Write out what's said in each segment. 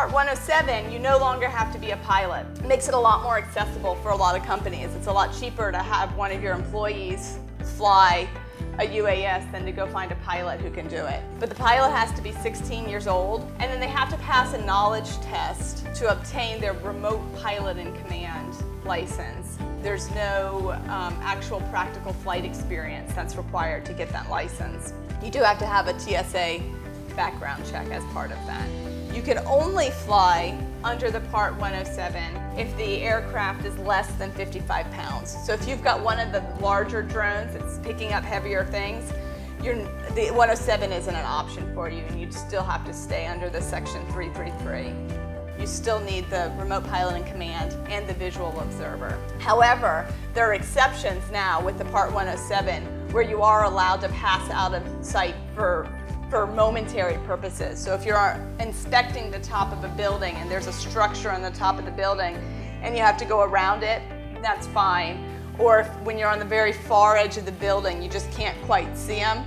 Part 107, you no longer have to be a pilot. It makes it a lot more accessible for a lot of companies. It's a lot cheaper to have one of your employees fly a UAS than to go find a pilot who can do it. But the pilot has to be 16 years old, and then they have to pass a knowledge test to obtain their remote pilot in command license. There's no actual practical flight experience that's required to get that license. You do have to have a TSA background check as part of that. You can only fly under the Part 107 if the aircraft is less than 55 pounds. So if you've got one of the larger drones that's picking up heavier things, the 107 isn't an option for you, and you'd still have to stay under the Section 333. You still need the remote pilot in command and the visual observer. However, there are exceptions now with the Part 107 where you are allowed to pass out of sight for momentary purposes. So if you're inspecting the top of a building and there's a structure on the top of the building and you have to go around it, that's fine. Or if, when you're on the very far edge of the building, you just can't quite see them,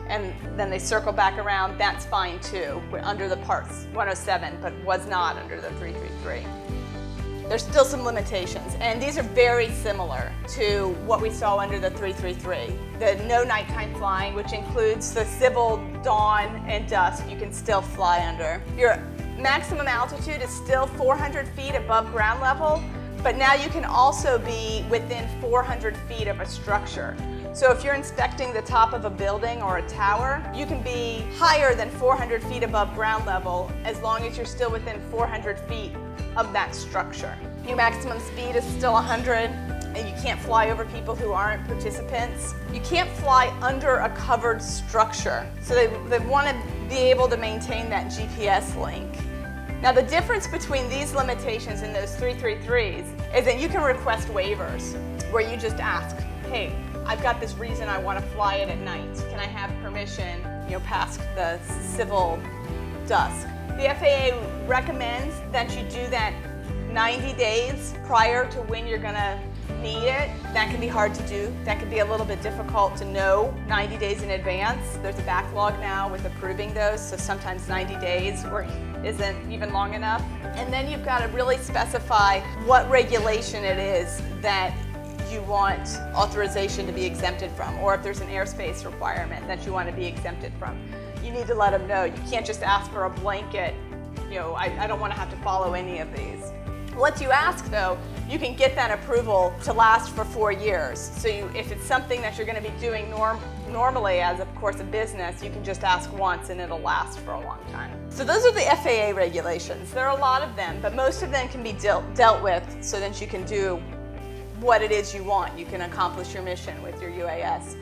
and then they circle back around, that's fine too. We're under the Parts 107, but was not under the 333. There's still some limitations, and these are very similar to what we saw under the 333. The no nighttime flying, which includes the civil dawn and dusk, you can still fly under. Your maximum altitude is still 400 feet above ground level, but now you can also be within 400 feet of a structure. So if you're inspecting the top of a building or a tower, you can be higher than 400 feet above ground level as long as you're still within 400 feet of that structure. Your maximum speed is still 100, and you can't fly over people who aren't participants. You can't fly under a covered structure. So they want to be able to maintain that GPS link. Now the difference between these limitations and those 333s is that you can request waivers where you just ask, hey, I've got this reason I want to fly it at night. Can I have permission, past the civil dusk? The FAA recommends that you do that 90 days prior to when you're going to need it. That can be hard to do. That can be a little bit difficult to know 90 days in advance. There's a backlog now with approving those, so sometimes 90 days isn't even long enough. And then you've got to really specify what regulation it is that you want authorization to be exempted from, or if there's an airspace requirement that you want to be exempted from. You need to let them know. You can't just ask for a blanket, I don't want to have to follow any of these. Once you ask though, you can get that approval to last for 4 years. So if it's something that you're going to be doing normally as, of course, a business, you can just ask once and it'll last for a long time. So those are the FAA regulations. There are a lot of them, but most of them can be dealt with so that you can do what it is you want. You can accomplish your mission with your UAS.